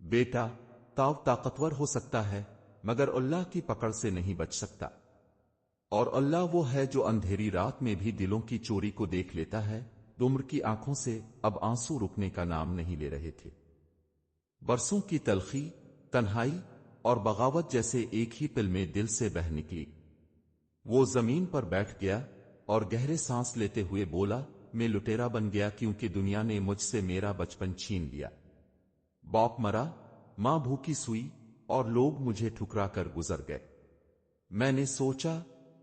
بیٹا، تاؤ طاقتور ہو سکتا ہے مگر اللہ کی پکڑ سے نہیں بچ سکتا، اور اللہ وہ ہے جو اندھیری رات میں بھی دلوں کی چوری کو دیکھ لیتا ہے۔ عمر کی آنکھوں سے اب آنسو رکنے کا نام نہیں لے رہے تھے۔ برسوں کی تلخی، تنہائی اور بغاوت جیسے ایک ہی پل میں دل سے بہہ نکلی۔ وہ زمین پر بیٹھ گیا اور گہرے سانس لیتے ہوئے بولا، میں لٹیرا بن گیا کیونکہ دنیا نے مجھ سے میرا بچپن چھین لیا۔ باپ مرا، ماں بھوکی سوئی، اور لوگ مجھے ٹھکرا کر گزر گئے۔ میں نے سوچا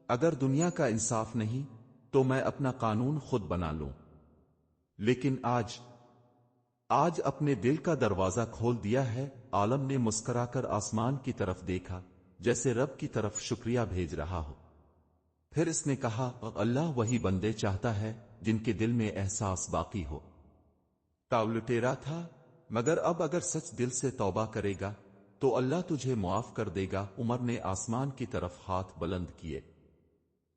اگر دنیا کا انصاف نہیں تو میں اپنا قانون خود بنا لوں، لیکن آج اپنے دل کا دروازہ کھول دیا ہے۔ عالم نے مسکرا کر آسمان کی طرف دیکھا جیسے رب کی طرف شکریہ بھیج رہا ہو۔ پھر اس نے کہا، اللہ وہی بندے چاہتا ہے جن کے دل میں احساس باقی ہو۔ تاؤ لٹیرا تھا مگر اب اگر سچ دل سے توبہ کرے گا تو اللہ تجھے معاف کر دے گا۔ عمر نے آسمان کی طرف ہاتھ بلند کیے۔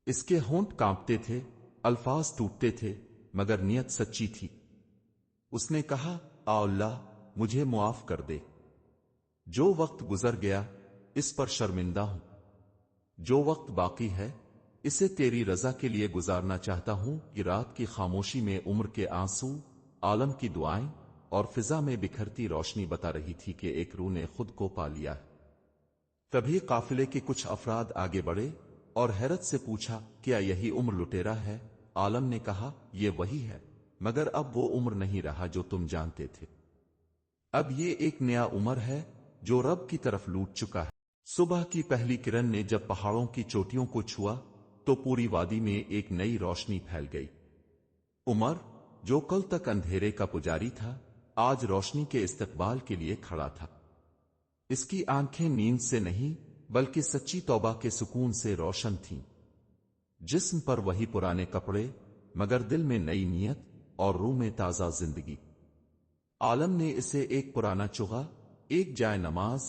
اس کے ہونٹ کانپتے تھے، الفاظ ٹوٹتے تھے، مگر نیت سچی تھی۔ اس نے کہا، آ اللہ، مجھے معاف کر دے۔ جو وقت گزر گیا اس پر شرمندہ ہوں۔ جو وقت باقی ہے اسے تیری رضا کے لیے گزارنا چاہتا ہوں۔ کہ رات کی خاموشی میں عمر کے آنسو، عالم کی دعائیں اور فضا میں بکھرتی روشنی بتا رہی تھی کہ ایک روح نے خود کو پا لیا ہے۔ تبھی قافلے کے کچھ افراد آگے بڑھے اور حیرت سے پوچھا، کیا یہی عمر لٹیرا ہے؟ عالم نے کہا، یہ وہی ہے، مگر اب وہ عمر نہیں رہا جو تم جانتے تھے۔ اب یہ ایک نیا عمر ہے جو رب کی طرف لوٹ چکا ہے۔ صبح کی پہلی کرن نے جب پہاڑوں کی چوٹیوں کو چھوا تو پوری وادی میں ایک نئی روشنی پھیل گئی۔ عمر، جو کل تک اندھیرے کا پجاری تھا، آج روشنی کے استقبال کے لیے کھڑا تھا۔ اس کی آنکھیں نیند سے نہیں بلکہ سچی توبہ کے سکون سے روشن تھیں۔ جسم پر وہی پرانے کپڑے مگر دل میں نئی نیت اور روح میں تازہ زندگی۔ عالم نے اسے ایک پرانا چوغا، ایک جائے نماز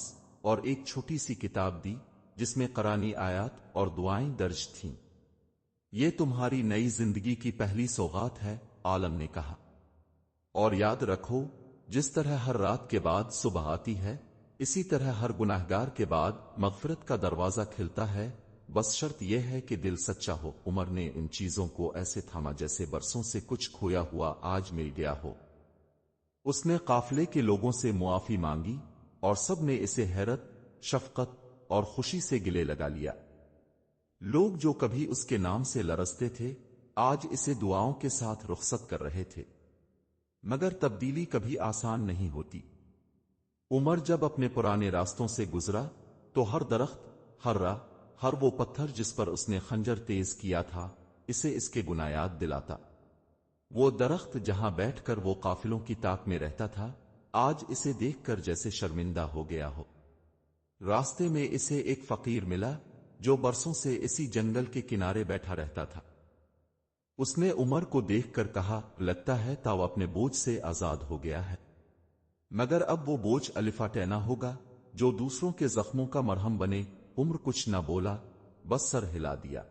اور ایک چھوٹی سی کتاب دی جس میں قرآنی آیات اور دعائیں درج تھیں۔ یہ تمہاری نئی زندگی کی پہلی سوغات ہے، عالم نے کہا، اور یاد رکھو جس طرح ہر رات کے بعد صبح آتی ہے اسی طرح ہر گناہگار کے بعد مغفرت کا دروازہ کھلتا ہے، بس شرط یہ ہے کہ دل سچا ہو۔ عمر نے ان چیزوں کو ایسے تھاما جیسے برسوں سے کچھ کھویا ہوا آج مل گیا ہو۔ اس نے قافلے کے لوگوں سے معافی مانگی اور سب نے اسے حیرت، شفقت اور خوشی سے گلے لگا لیا۔ لوگ جو کبھی اس کے نام سے لرزتے تھے آج اسے دعاؤں کے ساتھ رخصت کر رہے تھے۔ مگر تبدیلی کبھی آسان نہیں ہوتی۔ عمر جب اپنے پرانے راستوں سے گزرا تو ہر درخت، ہر راہ، ہر وہ پتھر جس پر اس نے خنجر تیز کیا تھا اسے اس کے گناہ یاد دلاتا۔ وہ درخت جہاں بیٹھ کر وہ قافلوں کی طاق میں رہتا تھا آج اسے دیکھ کر جیسے شرمندہ ہو گیا ہو۔ راستے میں اسے ایک فقیر ملا جو برسوں سے اسی جنگل کے کنارے بیٹھا رہتا تھا۔ اس نے عمر کو دیکھ کر کہا، لگتا ہے تاؤ اپنے بوجھ سے آزاد ہو گیا ہے، مگر اب وہ بوجھ الفاٹے نہ ہوگا جو دوسروں کے زخموں کا مرہم بنے۔ عمر کچھ نہ بولا، بس سر ہلا دیا۔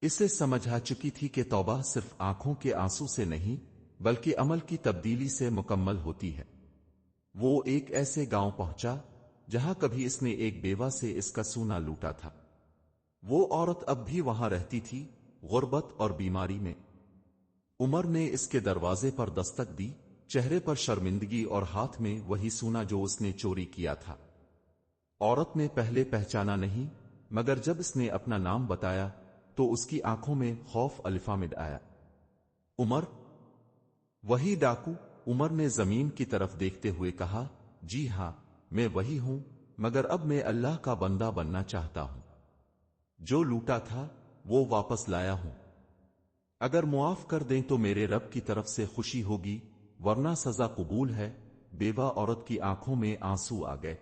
اسے سمجھ آ چکی تھی کہ توبہ صرف آنکھوں کے آنسو سے نہیں بلکہ عمل کی تبدیلی سے مکمل ہوتی ہے۔ وہ ایک ایسے گاؤں پہنچا جہاں کبھی اس نے ایک بیوہ سے اس کا سونا لوٹا تھا۔ وہ عورت اب بھی وہاں رہتی تھی، غربت اور بیماری میں۔ عمر نے اس کے دروازے پر دستک دی، چہرے پر شرمندگی اور ہاتھ میں وہی سونا جو اس نے چوری کیا تھا۔ عورت نے پہلے پہچانا نہیں، مگر جب اس نے اپنا نام بتایا تو اس کی آنکھوں میں خوف الفامڈ آیا۔ عمر، وہی ڈاکو؟ عمر نے زمین کی طرف دیکھتے ہوئے کہا، جی ہاں، میں وہی ہوں، مگر اب میں اللہ کا بندہ بننا چاہتا ہوں۔ جو لوٹا تھا وہ واپس لایا ہوں۔ اگر معاف کر دیں تو میرے رب کی طرف سے خوشی ہوگی، ورنہ سزا قبول ہے۔ بیوہ عورت کی آنکھوں میں آنسو آ گئے۔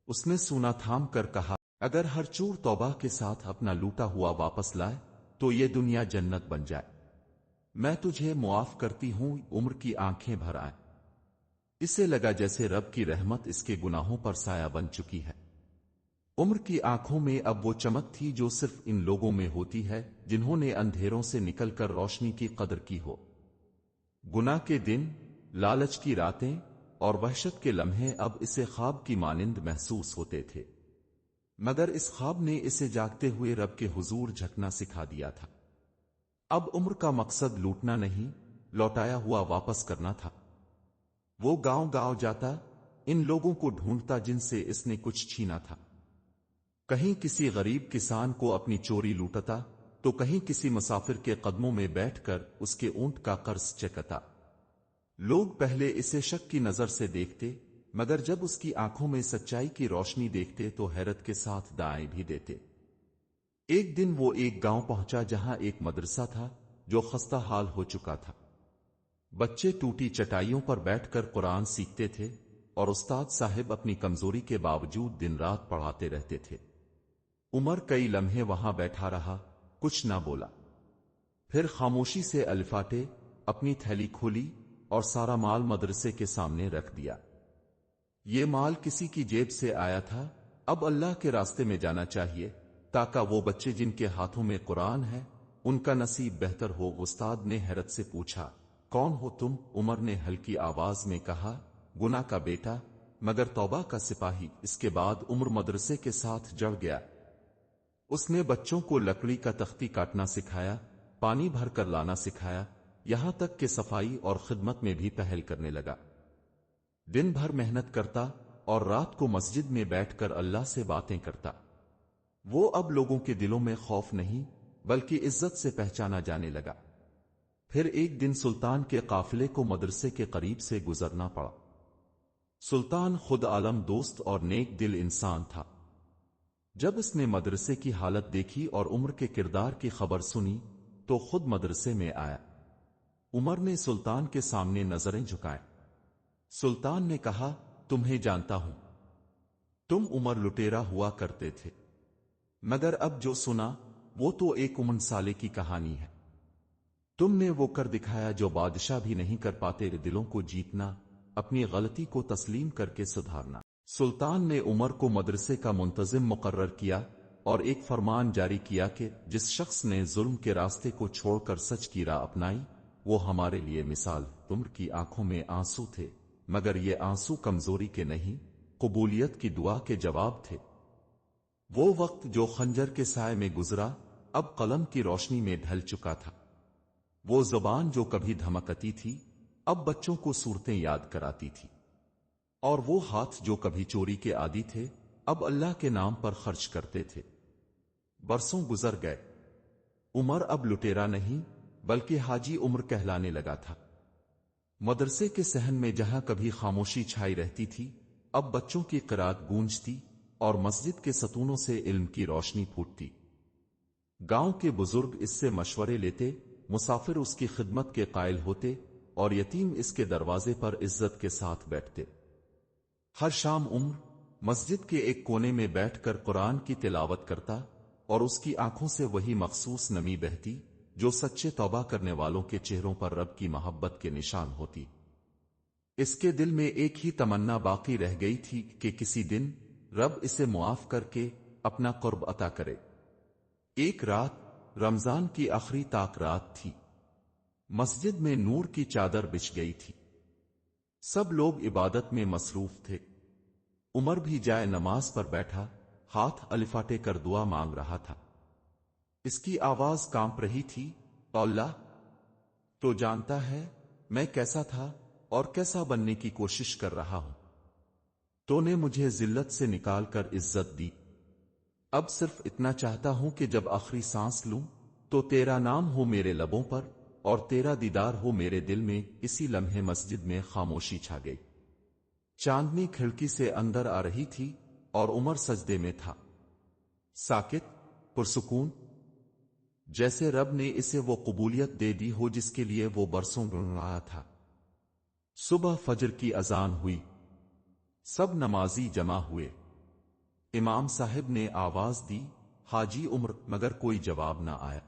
اس نے سونا تھام کر کہا، اگر ہر چور توبہ کے ساتھ اپنا لوٹا ہوا واپس لائے تو یہ دنیا جنت بن جائے۔ میں تجھے معاف کرتی ہوں۔ عمر کی آنکھیں بھر آئیں۔ اسے لگا جیسے رب کی رحمت اس کے گناہوں پر سایہ بن چکی ہے۔ عمر کی آنکھوں میں اب وہ چمک تھی جو صرف ان لوگوں میں ہوتی ہے جنہوں نے اندھیروں سے نکل کر روشنی کی قدر کی ہو۔ گناہ کے دن، لالچ کی راتیں اور وحشت کے لمحے اب اسے خواب کی مانند محسوس ہوتے تھے، مگر اس خواب نے اسے جاگتے ہوئے رب کے حضور جھکنا سکھا دیا تھا۔ اب عمر کا مقصد لوٹنا نہیں، لوٹایا ہوا واپس کرنا تھا۔ وہ گاؤں گاؤں جاتا، ان لوگوں کو ڈھونڈتا جن سے اس نے کچھ چھینا تھا۔ کہیں کسی غریب کسان کو اپنی چوری لوٹتا، تو کہیں کسی مسافر کے قدموں میں بیٹھ کر اس کے اونٹ کا قرض چکتا۔ لوگ پہلے اسے شک کی نظر سے دیکھتے، مگر جب اس کی آنکھوں میں سچائی کی روشنی دیکھتے تو حیرت کے ساتھ دائیں بھی دیتے۔ ایک دن وہ ایک گاؤں پہنچا جہاں ایک مدرسہ تھا جو خستہ حال ہو چکا تھا۔ بچے ٹوٹی چٹائیوں پر بیٹھ کر قرآن سیکھتے تھے، اور استاد صاحب اپنی کمزوری کے باوجود دن رات پڑھاتے رہتے تھے۔ عمر کئی لمحے وہاں بیٹھا رہا، کچھ نہ بولا۔ پھر خاموشی سے الفاٹے اپنی تھیلی کھولی اور سارا مال مدرسے کے سامنے رکھ دیا۔ یہ مال کسی کی جیب سے آیا تھا، اب اللہ کے راستے میں جانا چاہیے تاکہ وہ بچے جن کے ہاتھوں میں قرآن ہے ان کا نصیب بہتر ہو۔ استاد نے حیرت سے پوچھا، کون ہو تم؟ عمر نے ہلکی آواز میں کہا، گناہ کا بیٹا مگر توبہ کا سپاہی۔ اس کے بعد عمر مدرسے کے ساتھ جڑ گیا۔ اس نے بچوں کو لکڑی کا تختی کاٹنا سکھایا، پانی بھر کر لانا سکھایا، یہاں تک کہ صفائی اور خدمت میں بھی پہل کرنے لگا۔ دن بھر محنت کرتا اور رات کو مسجد میں بیٹھ کر اللہ سے باتیں کرتا۔ وہ اب لوگوں کے دلوں میں خوف نہیں بلکہ عزت سے پہچانا جانے لگا۔ پھر ایک دن سلطان کے قافلے کو مدرسے کے قریب سے گزرنا پڑا۔ سلطان خود عالم دوست اور نیک دل انسان تھا۔ جب اس نے مدرسے کی حالت دیکھی اور عمر کے کردار کی خبر سنی تو خود مدرسے میں آیا۔ عمر نے سلطان کے سامنے نظریں جھکائیں۔ سلطان نے کہا، تمہیں جانتا ہوں، تم عمر لٹیرا ہوا کرتے تھے، مگر اب جو سنا وہ تو ایک امن سالے کی کہانی ہے۔ تم نے وہ کر دکھایا جو بادشاہ بھی نہیں کر پاتے، دلوں کو جیتنا، اپنی غلطی کو تسلیم کر کے سدھارنا۔ سلطان نے عمر کو مدرسے کا منتظم مقرر کیا اور ایک فرمان جاری کیا کہ جس شخص نے ظلم کے راستے کو چھوڑ کر سچ کی راہ اپنائی وہ ہمارے لیے مثال۔ عمر کی آنکھوں میں آنسو تھے، مگر یہ آنسو کمزوری کے نہیں، قبولیت کی دعا کے جواب تھے۔ وہ وقت جو خنجر کے سائے میں گزرا اب قلم کی روشنی میں ڈھل چکا تھا۔ وہ زبان جو کبھی دھمکتی تھی اب بچوں کو صورتیں یاد کراتی تھی، اور وہ ہاتھ جو کبھی چوری کے عادی تھے اب اللہ کے نام پر خرچ کرتے تھے۔ برسوں گزر گئے، عمر اب لٹیرا نہیں بلکہ حاجی عمر کہلانے لگا تھا۔ مدرسے کے صحن میں جہاں کبھی خاموشی چھائی رہتی تھی اب بچوں کی قرات گونجتی اور مسجد کے ستونوں سے علم کی روشنی پھوٹتی۔ گاؤں کے بزرگ اس سے مشورے لیتے، مسافر اس کی خدمت کے قائل ہوتے اور یتیم اس کے دروازے پر عزت کے ساتھ بیٹھتے۔ ہر شام عمر مسجد کے ایک کونے میں بیٹھ کر قرآن کی تلاوت کرتا اور اس کی آنکھوں سے وہی مخصوص نمی بہتی جو سچے توبہ کرنے والوں کے چہروں پر رب کی محبت کے نشان ہوتی۔ اس کے دل میں ایک ہی تمنا باقی رہ گئی تھی کہ کسی دن رب اسے معاف کر کے اپنا قرب عطا کرے۔ ایک رات رمضان کی آخری طاق رات تھی۔ مسجد میں نور کی چادر بچھ گئی تھی، سب لوگ عبادت میں مصروف تھے۔ عمر بھی جائے نماز پر بیٹھا، ہاتھ الفاٹے کر دعا مانگ رہا تھا۔ اس کی آواز کانپ رہی تھی، اللہ تو جانتا ہے میں کیسا تھا اور کیسا بننے کی کوشش کر رہا ہوں۔ تو نے مجھے ذلت سے نکال کر عزت دی، اب صرف اتنا چاہتا ہوں کہ جب آخری سانس لوں تو تیرا نام ہو میرے لبوں پر اور تیرا دیدار ہو میرے دل میں۔ اسی لمحے مسجد میں خاموشی چھا گئی۔ چاندنی کھڑکی سے اندر آ رہی تھی اور عمر سجدے میں تھا، ساکت، پرسکون، جیسے رب نے اسے وہ قبولیت دے دی ہو جس کے لیے وہ برسوں ڈھونڈ رہا تھا۔ صبح فجر کی اذان ہوئی، سب نمازی جمع ہوئے۔ امام صاحب نے آواز دی، حاجی عمر، مگر کوئی جواب نہ آیا۔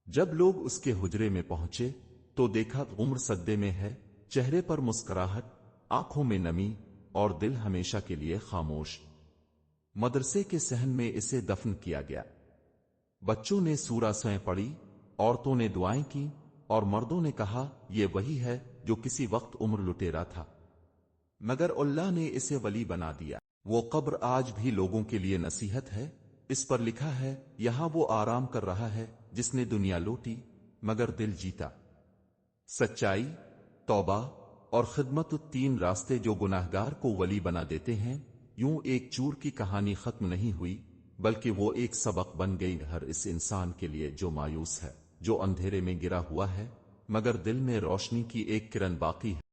جب لوگ اس کے حجرے میں پہنچے تو دیکھا عمر سجدے میں ہے، چہرے پر مسکراہٹ، آنکھوں میں نمی اور دل ہمیشہ کے لیے خاموش۔ مدرسے کے صحن میں اسے دفن کیا گیا۔ بچوں نے سورہ سویں پڑھی، عورتوں نے دعائیں کی اور مردوں نے کہا، یہ وہی ہے جو کسی وقت عمر لٹیرا تھا۔ مگر اللہ نے اسے ولی بنا دیا۔ وہ قبر آج بھی لوگوں کے لیے نصیحت ہے۔ اس پر لکھا ہے، یہاں وہ آرام کر رہا ہے جس نے دنیا لوٹی مگر دل جیتا۔ سچائی، توبہ اور خدمت، تین راستے جو گناہگار کو ولی بنا دیتے ہیں۔ یوں ایک چور کی کہانی ختم نہیں ہوئی، بلکہ وہ ایک سبق بن گئی ہر اس انسان کے لیے جو مایوس ہے، جو اندھیرے میں گرا ہوا ہے، مگر دل میں روشنی کی ایک کرن باقی ہے۔